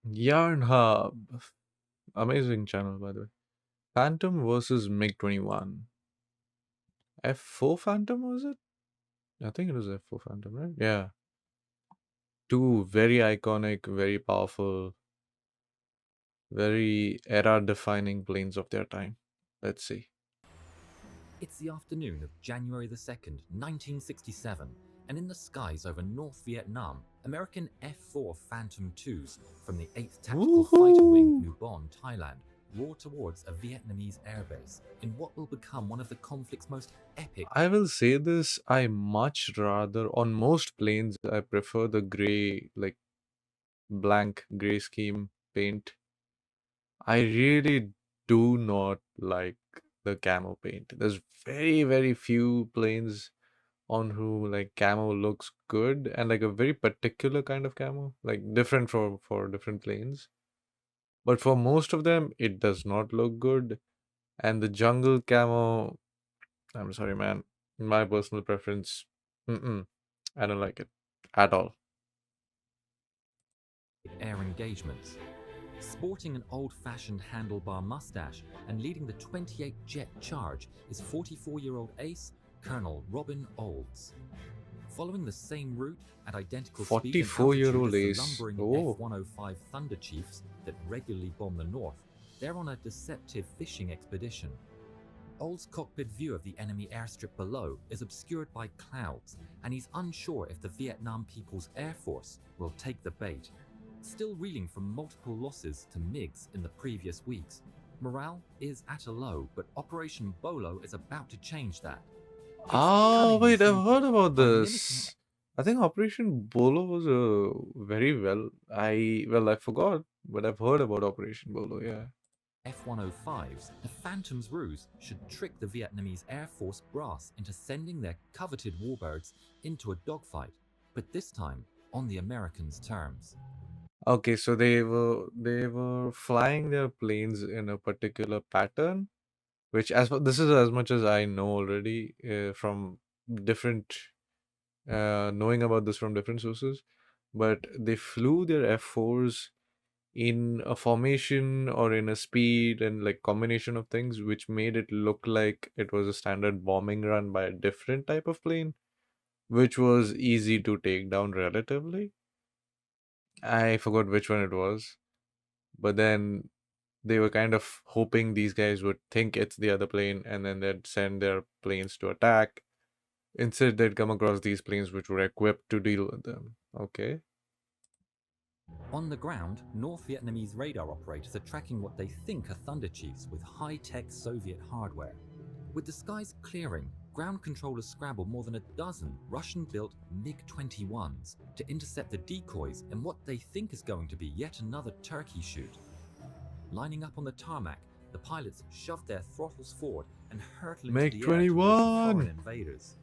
Yarn Hub. Amazing channel, by the way. Phantom versus MiG 21. F4 Phantom, was it? I think it was F4 Phantom, right? Yeah. Two very iconic, very powerful, very era defining planes of their time. Let's see. It's the afternoon of January the 2nd, 1967, and in the skies over North Vietnam, American F-4 Phantom IIs from the 8th Tactical Fighter Wing, Woohoo! New Bon, Thailand, roar towards a Vietnamese airbase in what will become one of the conflict's most epic. I will say this, I much rather, on most planes, I prefer the gray, like blank gray scheme paint. I really do not like the camo paint. There's very, very few planes on who like camo looks good and like a very particular kind of camo, like different for different planes. But for most of them, it does not look good. And the jungle camo, I'm sorry, man. My personal preference, mm-mm, I don't like it at all. Air engagements. Sporting an old-fashioned handlebar mustache and leading the 28 jet charge is 44-year-old ace Colonel Robin Olds. Following the same route at identical speed and altitude 44-year-old as the ace. lumbering Oh, F-105 Thunder Chiefs that regularly bomb the north, they're on a deceptive fishing expedition. Old's cockpit view of the enemy airstrip below is obscured by clouds, and he's unsure if the Vietnam People's Air Force will take the bait. Still reeling from multiple losses to MiGs in the previous weeks, morale is at a low, but Operation Bolo is about to change that. It's oh, cunningly wait, I've heard simple. about By mimicking this. I think Operation Bolo was very well. I forgot, but I've heard about Operation Bolo. Yeah. F-105s, the Phantom's ruse should trick the Vietnamese Air Force brass into sending their coveted warbirds into a dogfight, but this time on the Americans' terms. Okay, so they were flying their planes in a particular pattern, which this is as much as I know already from different knowing about this from different sources, but they flew their F4s in a formation or in a speed and like combination of things which made it look like it was a standard bombing run by a different type of plane, which was easy to take down relatively. I forgot which one it was, but then they were kind of hoping these guys would think it's the other plane and then they'd send their planes to attack. Instead, they'd come across these planes which were equipped to deal with them. Okay. On the ground, North Vietnamese radar operators are tracking what they think are Thunder Chiefs with high-tech Soviet hardware. With the skies clearing, ground controllers scramble more than a dozen Russian-built MiG-21s to intercept the decoys in what they think is going to be yet another turkey shoot. Lining up on the tarmac, the pilots shove their throttles forward and hurtle into MiG the air towards the foreign 21! invaders.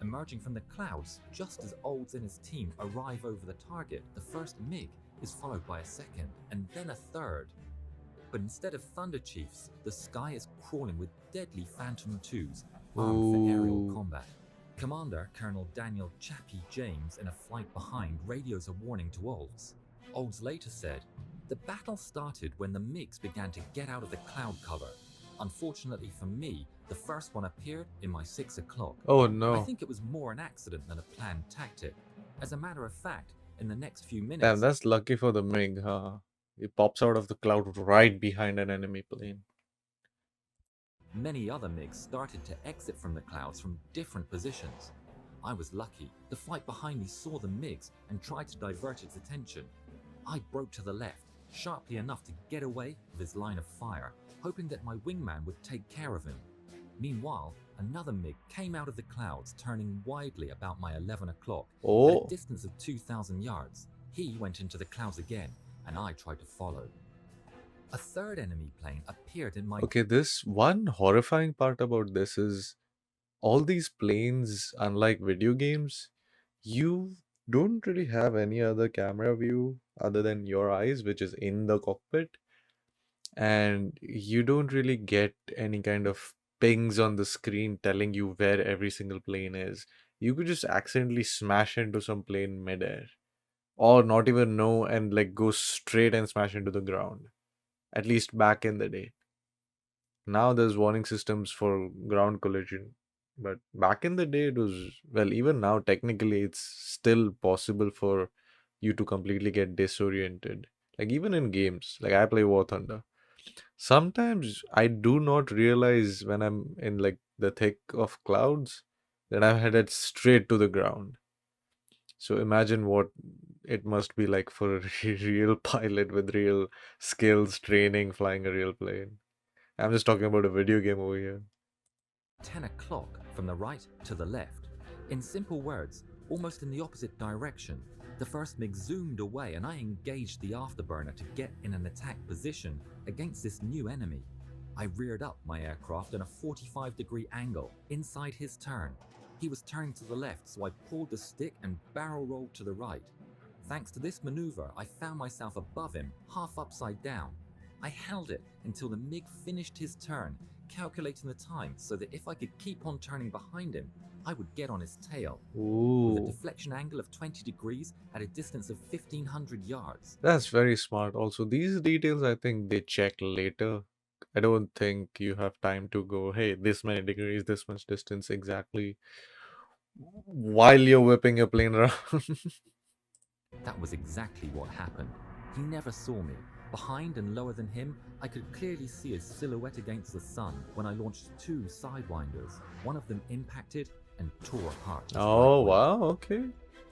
Emerging from the clouds, just as Olds and his team arrive over the target, the first MiG is followed by a second, and then a third. But instead of Thunder Chiefs, the sky is crawling with deadly Phantom IIs, armed for aerial Ooh. combat. Commander Colonel Daniel Chappie James, in a flight behind, radios a warning to Olds. Olds later said, "The battle started when the MiGs began to get out of the cloud cover. Unfortunately for me, the first one appeared in my 6 o'clock. Oh I no. think it was more an accident than a planned tactic. As a matter of fact, in the next few Damn, minutes, that's lucky for the MiG, huh? It pops out of the cloud right behind an enemy plane. many other MiGs started to exit from the clouds from different positions. I was lucky. The flight behind me saw the MiGs and tried to divert its attention. I broke to the left, sharply enough to get away with his line of fire, hoping that my wingman would take care of him. Meanwhile, another MiG came out of the clouds, turning widely about my 11 o'clock. At a Oh. distance of 2,000 yards, he went into the clouds again, and I tried to follow. A third enemy plane appeared in my. Okay, this one horrifying part about this is all these planes, unlike video games, you don't really have any other camera view other than your eyes, which is in the cockpit, and you don't really get any kind of pings on the screen telling you where every single plane is. You could just accidentally smash into some plane midair. or not even know and like go straight and smash into the ground. At least back in the day. Now there's warning systems for ground collision. But back in the day, it was, well, even now, technically, it's still possible for you to completely get disoriented. Like, even in games, like I play War Thunder. Sometimes I do not realize when I'm in like the thick of clouds that I'm headed straight to the ground. So imagine what it must be like for a real pilot with real skills, training, flying a real plane. I'm just talking about a video game over here. 10 o'clock from the right to the left. In simple words, almost in the opposite direction. The first MiG zoomed away and I engaged the afterburner to get in an attack position against this new enemy. I reared up my aircraft at a 45-degree angle inside his turn. He was turning to the left, so I pulled the stick and barrel rolled to the right. Thanks to this maneuver, I found myself above him, half upside down. I held it until the MiG finished his turn, calculating the time so that if I could keep on turning behind him, I would get on his tail. With a Ooh, deflection angle of 20 degrees at a distance of 1500 yards. that's very smart. Also, these details I think they check later. I don't think you have time to go, hey, this many degrees, this much distance exactly, while you're whipping your plane around. That was exactly what happened. He never saw me. Behind and lower than him, I could clearly see his silhouette against the sun when I launched two sidewinders. One of them impacted and tore apart his right Oh, wing. wow, okay.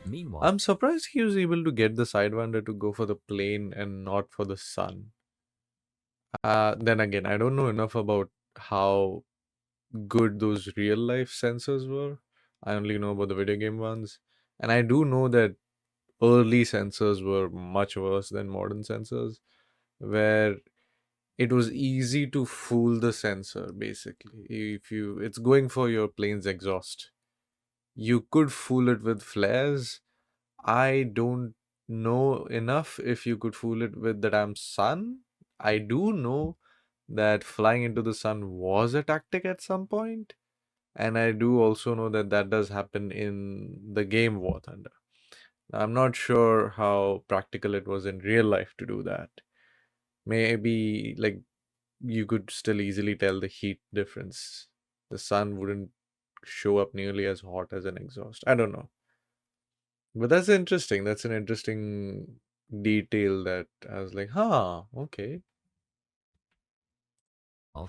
Meanwhile, I'm surprised he was able to get the Sidewinder to go for the plane and not for the sun. Then again, I don't know enough about how good those real life sensors were. I only know about the video game ones. And I do know that early sensors were much worse than modern sensors, where it was easy to fool the sensor basically. If you it's going for your plane's exhaust. You could fool it with flares. I don't know enough if you could fool it with the damn sun. I do know that flying into the sun was a tactic at some point, and I do also know that that does happen in the game War Thunder. I'm not sure how practical it was in real life to do that. Maybe like you could still easily tell the heat difference. The sun wouldn't show up nearly as hot as an exhaust. I don't know. But that's interesting. That's an interesting detail that I was like, huh, okay.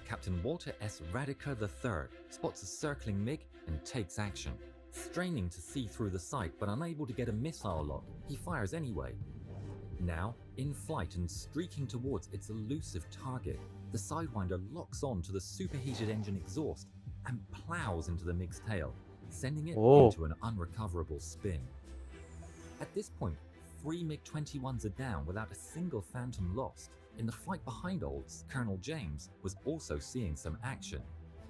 Captain Walter S. Radica III spots a circling MiG and takes action. Straining to see through the sight but unable to get a missile lock, he fires anyway. Now, in flight and streaking towards its elusive target, the Sidewinder locks on to the superheated engine exhaust and plows into the MiG's tail, sending it Oh, into an unrecoverable spin. At this point, 3 MiG-21s are down without a single Phantom lost. In the flight behind Olds, Colonel James was also seeing some action.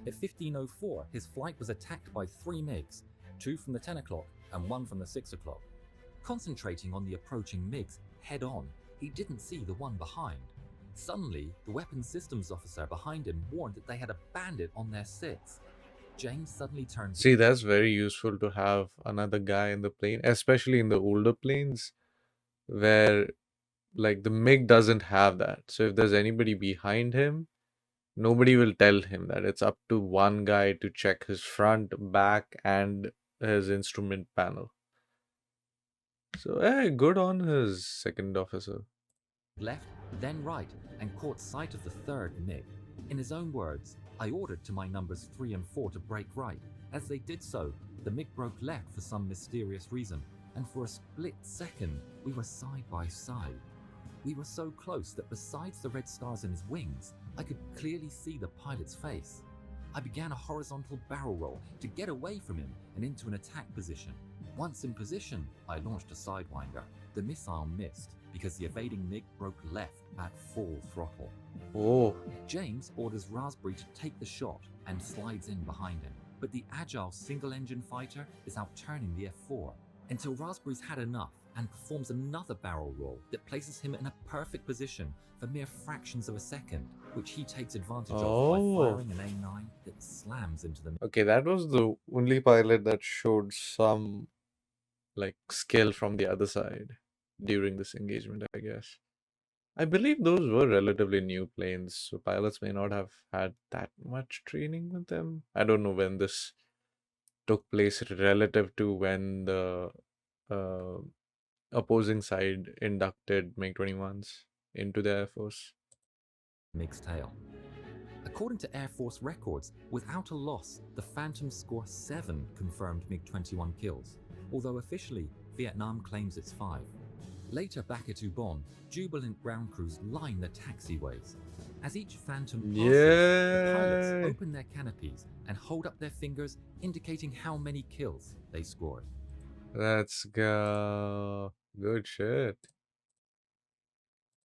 At 15:04, his flight was attacked by 3 MiGs, 2 from the 10 o'clock and 1 from the 6 o'clock. Concentrating on the approaching MiGs head on, he didn't see the one behind. Suddenly, the weapons systems officer behind him warned that they had a bandit on their 6. James suddenly turns. see, that's very useful to have another guy in the plane, especially in the older planes where like the MiG doesn't have that. So if there's anybody behind him, nobody will tell him that. It's up to one guy to check his front, back, and his instrument panel. So, hey, good on his second officer. Left, then right, and caught sight of the third MiG. In his own words, I ordered to my numbers 3 and 4 to break right. As they did so, the MiG broke left for some mysterious reason, and for a split second, we were side by side. We were so close that besides the red stars in his wings, I could clearly see the pilot's face. I began a horizontal barrel roll to get away from him and into an attack position. Once in position, I launched a Sidewinder. The missile missed because the evading MiG broke left at full throttle. Oh, James orders Raspberry to take the shot and slides in behind him. But the agile single-engine fighter is outturning the F4 until Raspberry's had enough and performs another barrel roll that places him in a perfect position for mere fractions of a second, which he takes advantage of by oh. firing an A9 that slams into the. Okay, that was the only pilot that showed some like skill from the other side. during this engagement, I guess. I believe those were relatively new planes, so pilots may not have had that much training with them. I don't know when this took place relative to when the uh, opposing side inducted MiG 21s into the Air Force. MiG's tail. According to Air Force records, without a loss, the Phantoms score 7 confirmed MiG-21 kills, although officially Vietnam claims it's 5. Later back at Ubon, jubilant ground crews line the taxiways. As each Phantom passes, the pilots Yeah, open their canopies and hold up their fingers, indicating how many kills they scored. let's go. Good shit.